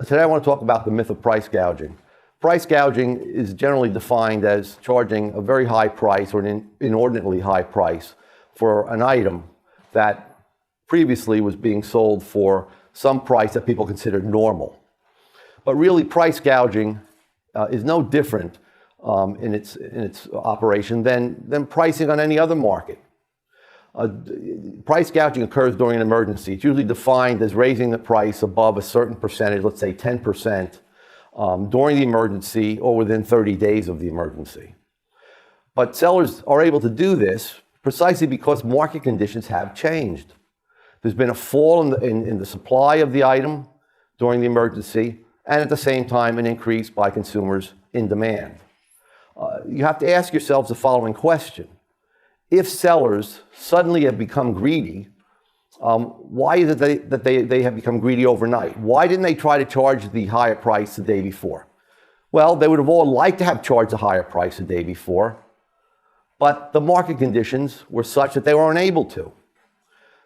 Today I want to talk about the myth of price gouging. Price gouging is generally defined as charging a very high price or an inordinately high price for an item that previously was being sold for some price that people considered normal. But really, price gouging is no different in its operation than pricing on any other market. Price gouging occurs during an emergency. It's usually defined as raising the price above a certain percentage, let's say 10%, during the emergency or within 30 days of the emergency. But sellers are able to do this precisely because market conditions have changed. There's been a fall in the supply of the item during the emergency, and at the same time, an increase by consumers in demand. You have to ask yourselves the following question. If sellers suddenly have become greedy, why is it that they have become greedy overnight? Why didn't they try to charge the higher price the day before? Well, they would have all liked to have charged a higher price the day before, but the market conditions were such that they were unable to.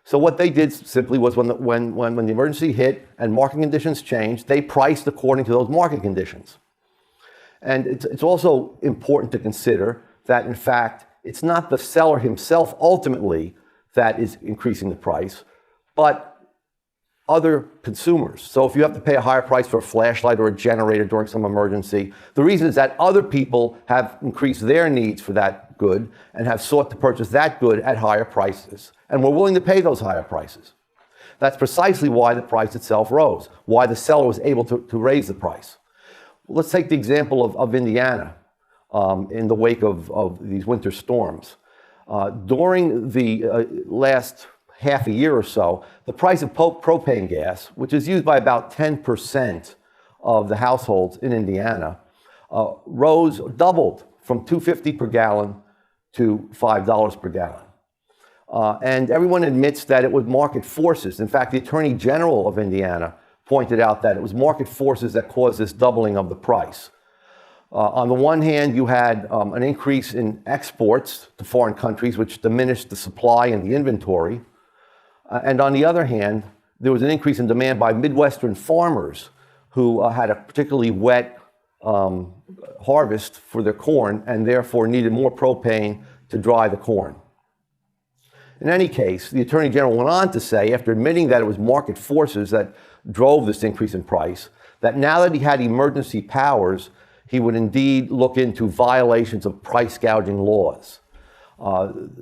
So what they did simply was when the emergency hit and market conditions changed, they priced according to those market conditions. And it's also important to consider that, in fact, it's not the seller himself ultimately that is increasing the price, but other consumers. So if you have to pay a higher price for a flashlight or a generator during some emergency, the reason is that other people have increased their needs for that good and have sought to purchase that good at higher prices, and were willing to pay those higher prices. That's precisely why the price itself rose, why the seller was able to raise the price. Let's take the example of Indiana. In the wake of these winter storms. During the last half a year or so, the price of propane gas, which is used by about 10% of the households in Indiana, doubled from $2.50 per gallon to $5 per gallon. And everyone admits that it was market forces. In fact, the Attorney General of Indiana pointed out that it was market forces that caused this doubling of the price. On the one hand, you had an increase in exports to foreign countries, which diminished the supply and the inventory. And on the other hand, there was an increase in demand by Midwestern farmers who had a particularly wet harvest for their corn and therefore needed more propane to dry the corn. In any case, the Attorney General went on to say, after admitting that it was market forces that drove this increase in price, that now that he had emergency powers, he would indeed look into violations of price gouging laws.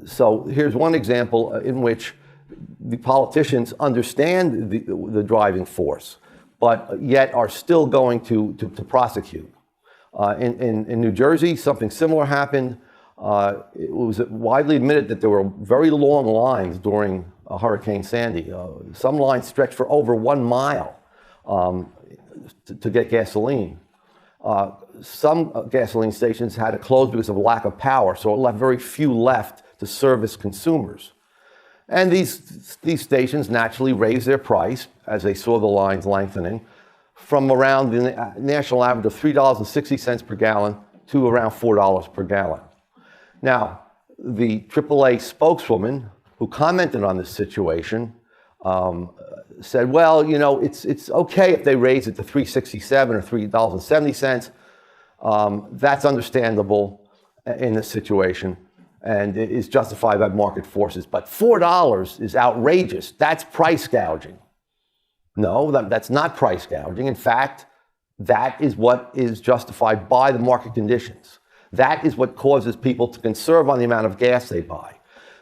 So here's one example in which the politicians understand the driving force, but yet are still going to prosecute. In New Jersey, something similar happened. It was widely admitted that there were very long lines during Hurricane Sandy. Some lines stretched for over 1 mile to get gasoline. Some gasoline stations had to close because of lack of power, so it left very few left to service consumers. And these stations naturally raised their price as they saw the lines lengthening from around the national average of $3.60 per gallon to around $4 per gallon. Now, the AAA spokeswoman who commented on this situation said, well, you know, it's okay if they raise it to $3.67 or $3.70. That's understandable in this situation, and it is justified by market forces. But $4 is outrageous. That's price gouging. No, that's not price gouging. In fact, that is what is justified by the market conditions. That is what causes people to conserve on the amount of gas they buy.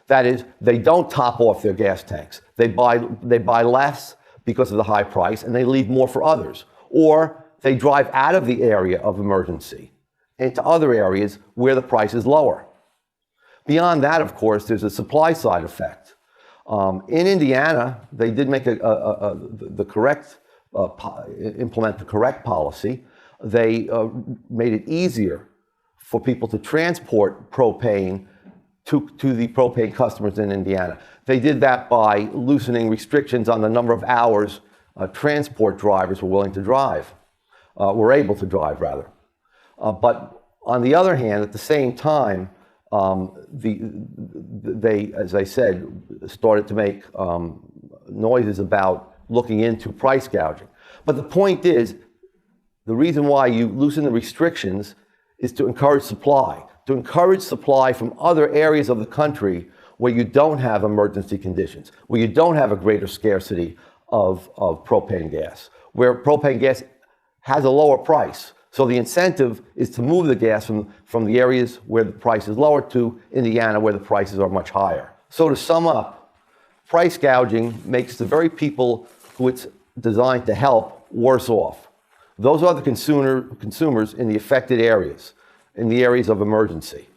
That is, they don't top off their gas tanks. They buy less because of the high price, and they leave more for others. Or they drive out of the area of emergency into other areas where the price is lower. Beyond that, of course, there's a supply side effect. In Indiana, they did make implement the correct policy. They made it easier for people to transport propane to the propane customers in Indiana. They did that by loosening restrictions on the number of hours transport drivers were able to drive, rather. But on the other hand, at the same time, they, as I said, started to make noises about looking into price gouging. But the point is, the reason why you loosen the restrictions is to encourage supply from other areas of the country where you don't have emergency conditions, where you don't have a greater scarcity of propane gas, where propane gas has a lower price. So the incentive is to move the gas from the areas where the price is lower to Indiana where the prices are much higher. So to sum up, price gouging makes the very people who it's designed to help worse off. Those are the consumers in the affected areas, in the areas of emergency.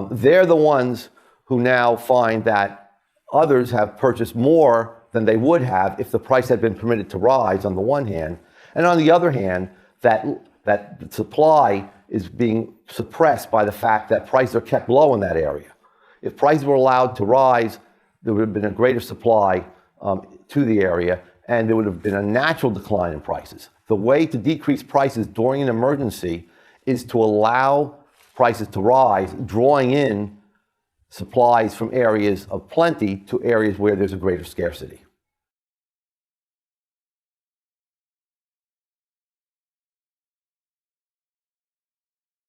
They're the ones who now find that others have purchased more than they would have if the price had been permitted to rise on the one hand, and on the other hand, that the supply is being suppressed by the fact that prices are kept low in that area. If prices were allowed to rise, there would have been a greater supply to the area, and there would have been a natural decline in prices. The way to decrease prices during an emergency is to allow prices to rise, drawing in supplies from areas of plenty to areas where there's a greater scarcity.